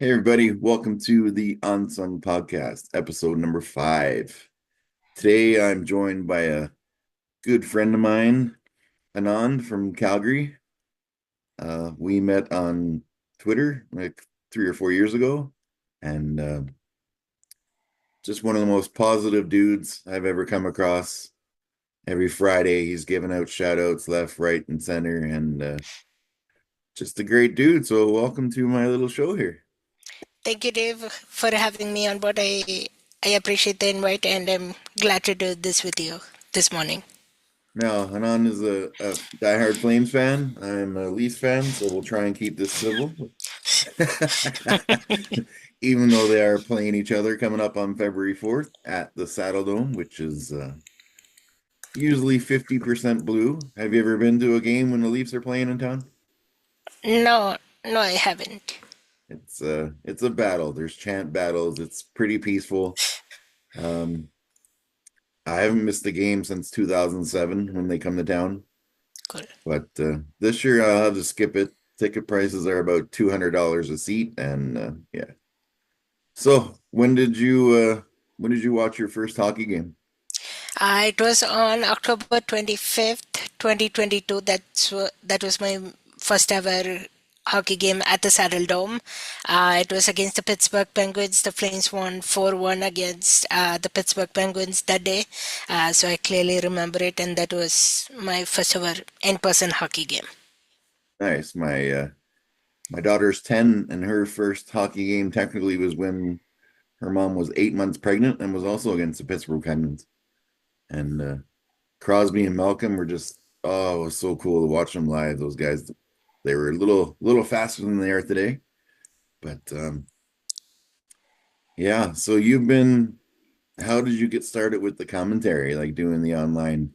Hey everybody, welcome to the Unsung Podcast, episode number 5. Today I'm joined by a good friend of mine, Anand from Calgary. We met on Twitter like 3 or 4 years ago, and just one of the most positive dudes I've ever come across. Every Friday he's giving out shout outs left, right, and center, and just a great dude. So welcome to my little show here. Thank you, Dave, for having me on board. I appreciate the invite and I'm glad to do this with you this morning. Now, Anand is a diehard Flames fan. I'm a Leafs fan, so we'll try and keep this civil. Even though they are playing each other coming up on February 4th at the Saddle Dome, which is usually 50% blue. Have you ever been to a game when the Leafs are playing in town? No, no, I haven't. It's a battle. There's chant battles. It's pretty peaceful. Um, I haven't missed a game since 2007 when they come to town. Cool. But this year I'll have to skip it. Ticket prices are about $200 a seat, and yeah. So when did you watch your first hockey game? It was on October 25th, 2022. That was my first ever hockey game at the Saddle Dome. It was against the Pittsburgh Penguins. The Flames won 4-1 against the Pittsburgh Penguins that day. So I clearly remember it, and that was my first ever in-person hockey game. Nice. My daughter's 10, and her first hockey game technically was when her mom was 8 months pregnant and was also against the Pittsburgh Penguins. And Crosby and Malcolm were just, oh, it was so cool to watch them live. Those guys, they were a little faster than they are today. But yeah, so how did you get started with the commentary, like doing the online?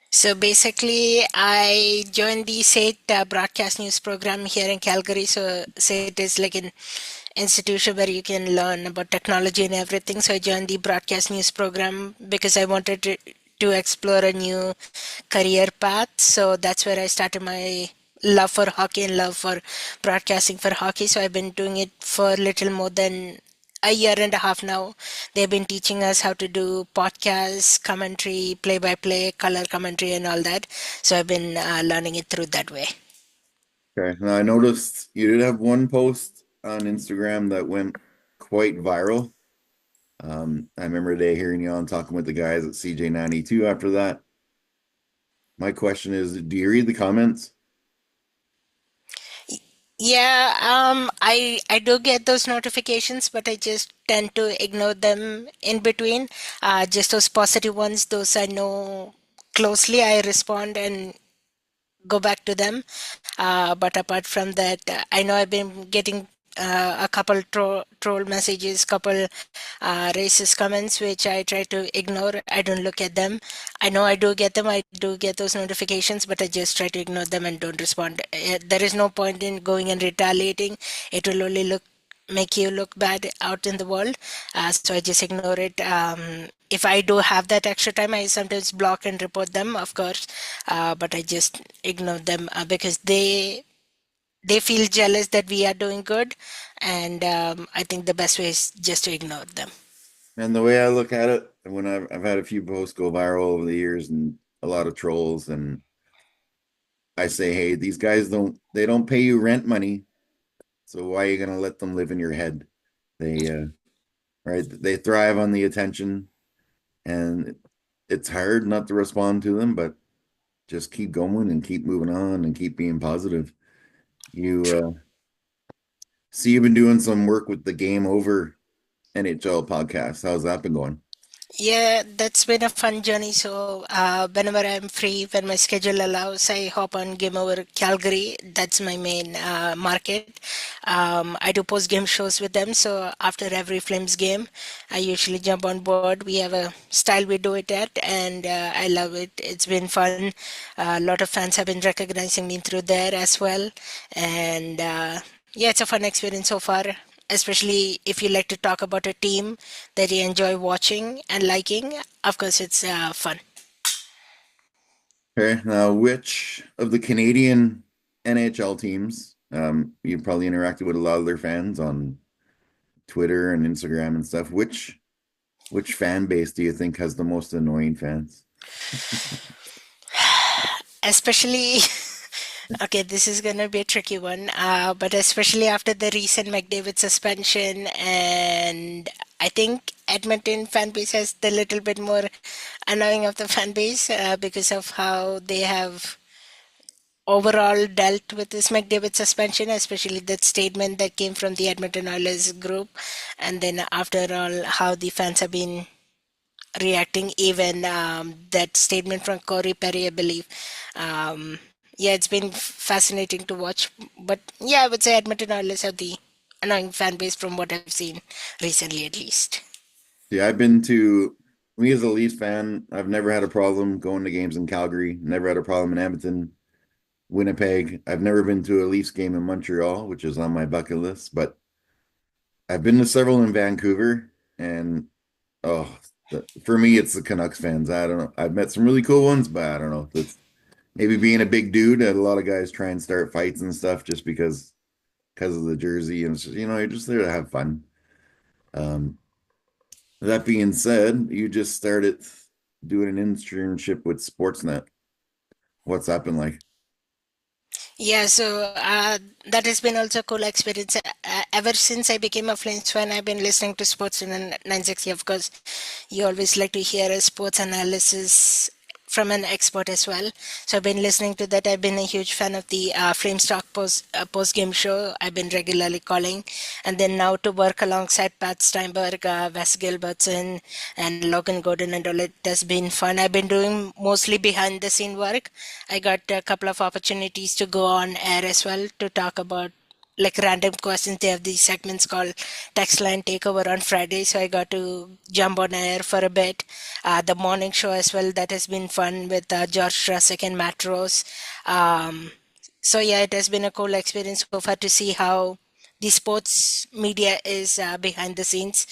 So basically, I joined the SAIT broadcast news program here in Calgary. So SAIT is like an institution where you can learn about technology and everything. So I joined the broadcast news program because I wanted to explore a new career path. So that's where I started my love for hockey and love for broadcasting for hockey. So I've been doing it for little more than a year and a half now. They've been teaching us how to do podcasts, commentary, play by play, color commentary, and all that. So I've been learning it through that way. Okay. Now I noticed you did have one post on Instagram that went quite viral. I remember today hearing you on talking with the guys at CJ92 after that. My question is, do you read the comments? Yeah, I do get those notifications, but I just tend to ignore them in between. Just those positive ones, those I know closely, I respond and go back to them. But apart from that, I know I've been getting a couple troll messages, couple racist comments, which I try to ignore. I don't look at them. I know I do get them. I do get those notifications, but I just try to ignore them and don't respond. There is no point in going and retaliating. It will only make you look bad out in the world. So I just ignore it. If I do have that extra time, I sometimes block and report them, of course, but I just ignore them because they feel jealous that we are doing good, and I think the best way is just to ignore them. And the way I look at it, when I've had a few posts go viral over the years and a lot of trolls, and I say, hey, these guys don't pay you rent money, so why are you gonna let them live in your head? They right, they thrive on the attention, and it's hard not to respond to them, but just keep going and keep moving on and keep being positive. You see, you've been doing some work with the Game Over NHL podcast. How's that been going? Yeah, that's been a fun journey. So, whenever I'm free, when my schedule allows, I hop on Game Over Calgary. That's my main market. I do post game shows with them. So, after every Flames game, I usually jump on board. We have a style we do it at, and I love it. It's been fun. A lot of fans have been recognizing me through there as well. And yeah, it's a fun experience so far, especially if you like to talk about a team that you enjoy watching and liking. Of course, it's fun. Okay, now which of the Canadian NHL teams You probably interacted with a lot of their fans on Twitter and Instagram and stuff. Which fan base do you think has the most annoying fans? Especially, okay, this is gonna be a tricky one, but especially after the recent McDavid suspension, and I think Edmonton fan base has the little bit more annoying of the fan base because of how they have overall dealt with this McDavid suspension, especially that statement that came from the Edmonton Oilers group, and then after all, how the fans have been reacting. Even that statement from Corey Perry, I believe. Yeah, it's been fascinating to watch. But yeah, I would say Edmonton Oilers have the annoying fan base from what I've seen recently, at least. Yeah, I've been to me as a Leafs fan, I've never had a problem going to games in Calgary, never had a problem in Edmonton, Winnipeg. I've never been to a Leafs game in Montreal, which is on my bucket list, but I've been to several in Vancouver, and oh, for me, it's the Canucks fans. I don't know. I've met some really cool ones, but I don't know. That's maybe being a big dude. A lot of guys try and start fights and stuff just because of the jersey, and it's just, you're just there to have fun. Um, that being said, you just started doing an internship with Sportsnet. What's that been like? Yeah, so that has been also a cool experience. Ever since I became a Flames fan, I've been listening to Sports in 960. Of course, you always like to hear a sports analysis from an expert as well. So I've been listening to that. I've been a huge fan of the Flames Talk post game show. I've been regularly calling, and then now to work alongside Pat Steinberg, Wes Gilbertson, and Logan Gordon and all. It has been fun. I've been doing mostly behind the scene work. I got a couple of opportunities to go on air as well to talk about like random questions. They have these segments called Text Line Takeover on Friday, so I got to jump on air for a bit. The morning show as well, that has been fun with George Russick and Matt Rose. Um, so yeah, it has been a cool experience so far to see how the sports media is behind the scenes.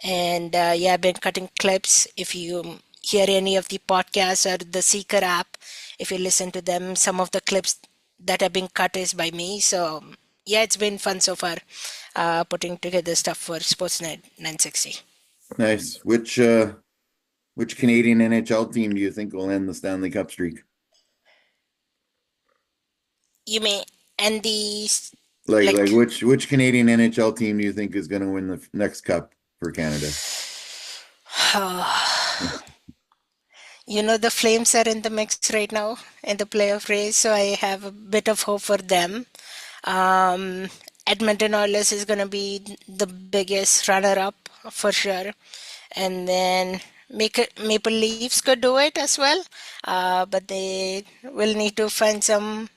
And yeah, I've been cutting clips. If you hear any of the podcasts or the Seeker app, if you listen to them, some of the clips that have been cut is by me. So yeah, it's been fun so far putting together stuff for Sportsnet 960. Nice. Which Canadian NHL team do you think will end the Stanley Cup streak? You may, and Like like, which Canadian NHL team do you think is going to win the next cup for Canada? the Flames are in the mix right now in the playoff race, so I have a bit of hope for them. Um, Edmonton Oilers is going to be the biggest runner-up for sure, and then Maple Leafs could do it as well, but they will need to find some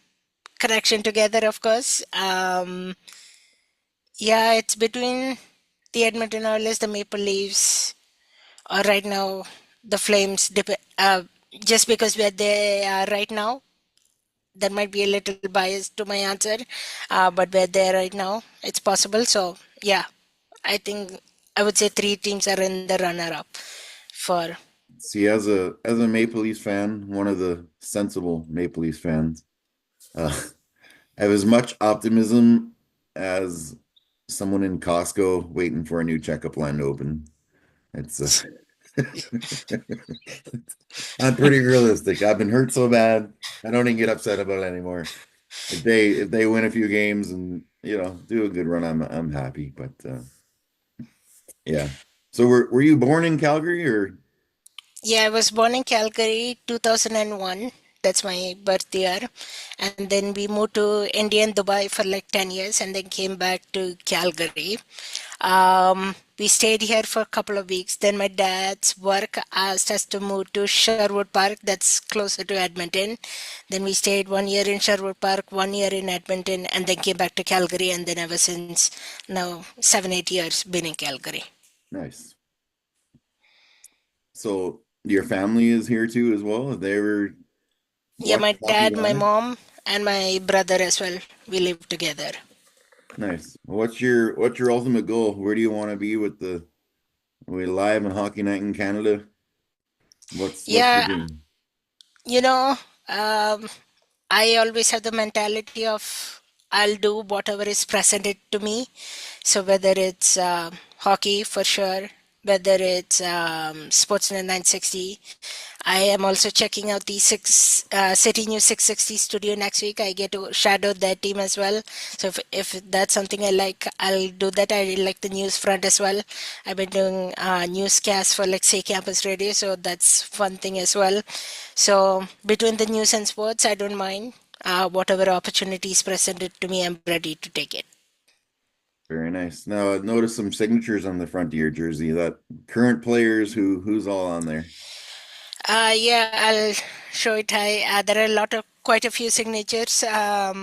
connection together, of course. Yeah, it's between the Edmonton Oilers, the Maple Leafs, or right now the Flames. Just because where they are right now, there might be a little bias to my answer, but where they are right now, it's possible. So yeah, I think I would say three teams are in the runner-up for. See, as a Maple Leafs fan, one of the sensible Maple Leafs fans, uh, I have as much optimism as someone in Costco waiting for a new checkup line to open. It's I'm pretty realistic. I've been hurt so bad, I don't even get upset about it anymore. If they win a few games and do a good run, I'm happy. But yeah. So were you born in Calgary or Yeah, I was born in Calgary, 2001. That's my birth year. And then we moved to India and Dubai for like 10 years and then came back to Calgary. We stayed here for a couple of weeks. Then my dad's work asked us to move to Sherwood Park, that's closer to Edmonton. Then we stayed 1 year in Sherwood Park, 1 year in Edmonton, and then came back to Calgary. And then ever since now, 7, 8 years, been in Calgary. nice? So your family is here too as well? Have they ever Yeah, watched my hockey dad, my live? mom, and my brother as well. We live together. Nice. What's your ultimate goal? Where do you want to be with the we live and hockey night in Canada? What's the Yeah, dream? you know, um, I always have the mentality of I'll do whatever is presented to me. So whether it's hockey for sure, whether it's Sportsnet 960, I am also checking out the six City News 660 studio next week. I get to shadow that team as well. So if that's something I like, I'll do that. I really like the news front as well. I've been doing newscasts for like say campus radio, so that's fun thing as well. So between the news and sports, I don't mind. Whatever opportunities presented to me, I'm ready to take it. Very nice. Now, I noticed some signatures on the front of your jersey. That current players who's all on there. Yeah, I'll show it. There are a lot of quite a few signatures. I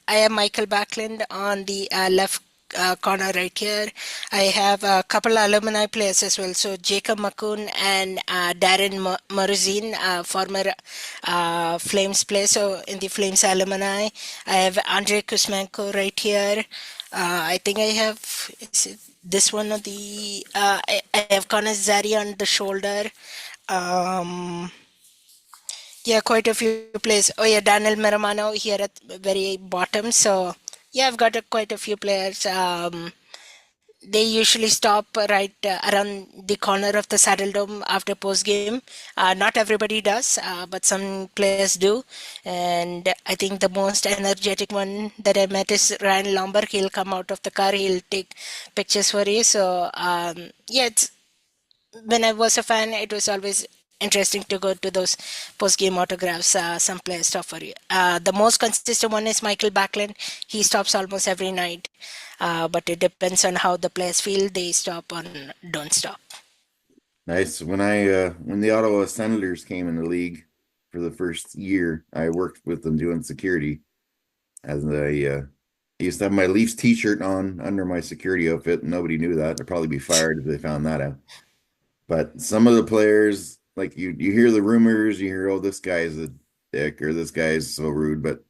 have Michael Backlund on the left corner right here. I have a couple alumni players as well. So Jacob McCoon and Darren Morozin, former Flames player. So in the Flames alumni, I have Andrei Kuzmenko right here. I think I have is it this one of the I have Connor Zari on the shoulder. Um, yeah, quite a few players. Oh yeah, Daniel Meramano here at the very bottom. So yeah, I've got quite a few players. They usually stop right around the corner of the Saddle Dome after post game. Not everybody does, but some players do. And I think the most energetic one that I met is Ryan Lomberg. He'll come out of the car. He'll take pictures for you. So yeah, it's when I was a fan, it was always interesting to go to those post-game autographs. Some players stop for you. The most consistent one is Michael Backlund. He stops almost every night, but it depends on how the players feel. They stop or don't stop. Nice. When the Ottawa Senators came in the league for the first year, I worked with them doing security. As I used to have my Leafs t-shirt on under my security outfit, and nobody knew that. I'd probably be fired if they found that out. But some of the players, like you hear the rumors, you hear, oh, this guy is a dick or this guy is so rude, but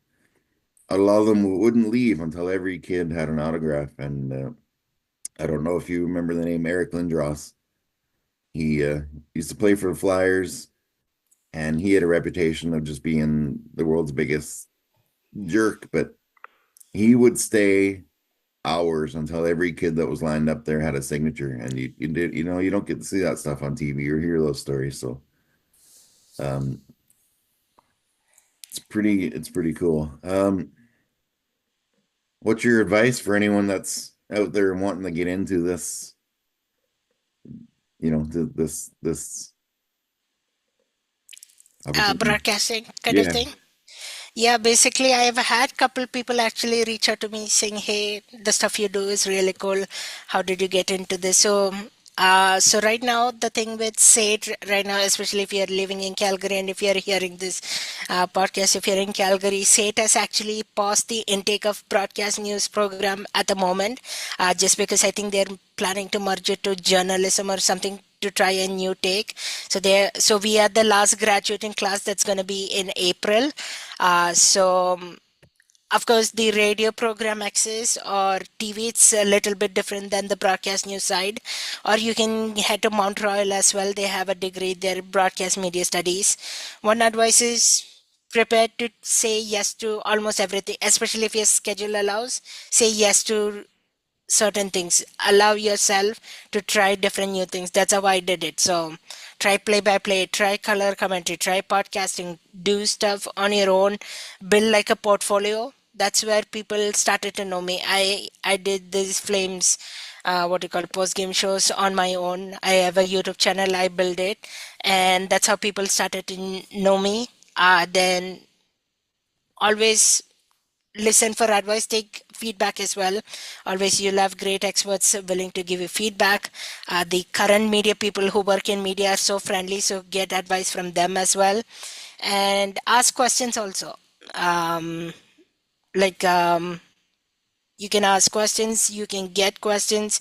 a lot of them wouldn't leave until every kid had an autograph. And I don't know if you remember the name Eric Lindros. He used to play for the Flyers, and he had a reputation of just being the world's biggest jerk, but he would stay hours until every kid that was lined up there had a signature. And you did, you don't get to see that stuff on TV or hear those stories. So um, it's pretty cool. What's your advice for anyone that's out there wanting to get into this, this opportunity? Broadcasting kind of Yeah, thing. Yeah, basically, I've had couple people actually reach out to me saying, "Hey, the stuff you do is really cool. How did you get into this?" So right now, the thing with SAIT right now, especially if you're living in Calgary and if you're hearing this podcast, if you're in Calgary, SAIT has actually paused the intake of broadcast news program at the moment, just because I think they're planning to merge it to journalism or something to try a new take. So we are the last graduating class that's going to be in April. So of course, the radio program access or TV, it's a little bit different than the broadcast news side. Or you can head to Mount Royal as well. They have a degree there, broadcast media studies. One advice is prepare to say yes to almost everything, especially if your schedule allows. Say yes to certain things. Allow yourself to try different new things. That's how I did it. So try play by play, try color commentary, try podcasting, do stuff on your own, build like a portfolio. That's where people started to know me. I did these Flames, what you call post game shows on my own. I have a YouTube channel. I built it, and that's how people started to know me. Then always listen for advice, take feedback as well. Always you'll have great experts willing to give you feedback. The current media people who work in media are so friendly, so get advice from them as well, and ask questions also. um, like you can ask questions, you can get questions.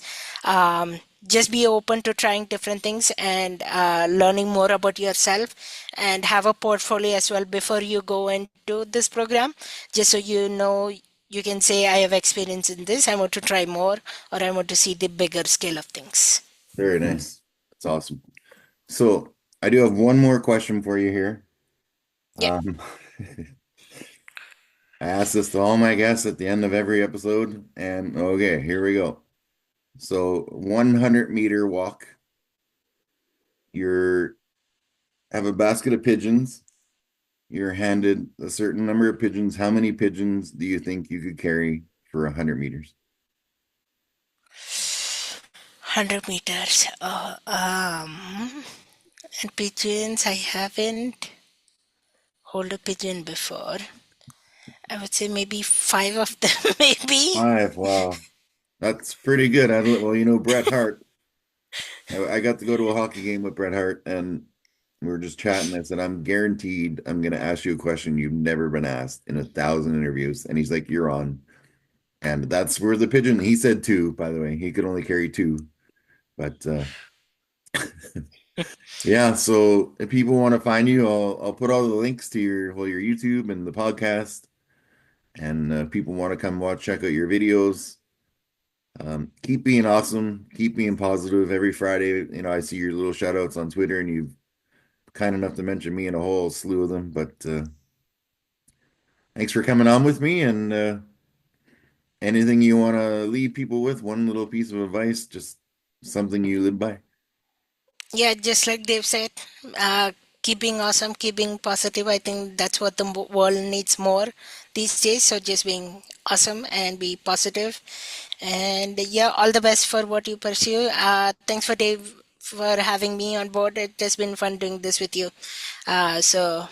Just be open to trying different things and learning more about yourself, and have a portfolio as well before you go into this program, just so you know you can say, I have experience in this, I want to try more, or I want to see the bigger scale of things. very nice. That's awesome. So I do have one more question for you here. Yeah. Um, I ask this to all my guests at the end of every episode, and okay, here we go. So 100-meter walk. You're have a basket of pigeons. You're handed a certain number of pigeons. How many pigeons do you think you could carry for 100 meters? 100 meters. And pigeons, I haven't hold a pigeon before. I would say maybe five of them, maybe. Five. Wow. That's pretty good. Well, Bret Hart. I got to go to a hockey game with Bret Hart, and we were just chatting. I said, I'm guaranteed I'm going to ask you a question you've never been asked in 1,000 interviews. And he's like, you're on. And that's where the pigeon, he said two, by the way. He could only carry two. But yeah, so if people want to find you, I'll put all the links to your YouTube and the podcast. And people want to come check out your videos. Keep being awesome, keep being positive. Every Friday, I see your little shout outs on Twitter, and you've kind enough to mention me in a whole slew of them. But thanks for coming on with me. And anything you want to leave people with, one little piece of advice, just something you live by. Yeah, just like Dave said, uh, keeping awesome, keeping positive. I think that's what the world needs more these days. So just being awesome and be positive. And yeah, all the best for what you pursue. Thanks for Dave for having me on board. It has been fun doing this with you. So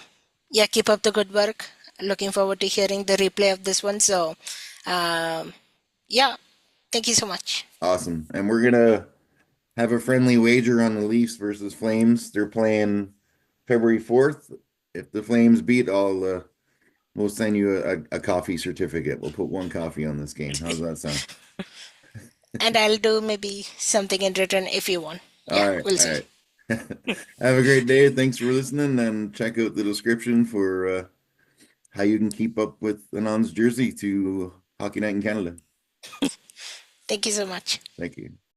yeah, keep up the good work. Looking forward to hearing the replay of this one. So um, yeah, thank you so much. Awesome. And we're gonna have a friendly wager on the Leafs versus Flames. They're playing February 4th. If the Flames beat, we'll send you a coffee certificate. We'll put one coffee on this game. How's that sound? And I'll do maybe something in return if you want. Yeah, All right, we'll all see. right. Have a great day. Thanks for listening, and check out the description for how you can keep up with Anand's jersey to Hockey Night in Canada. Thank you so much. Thank you.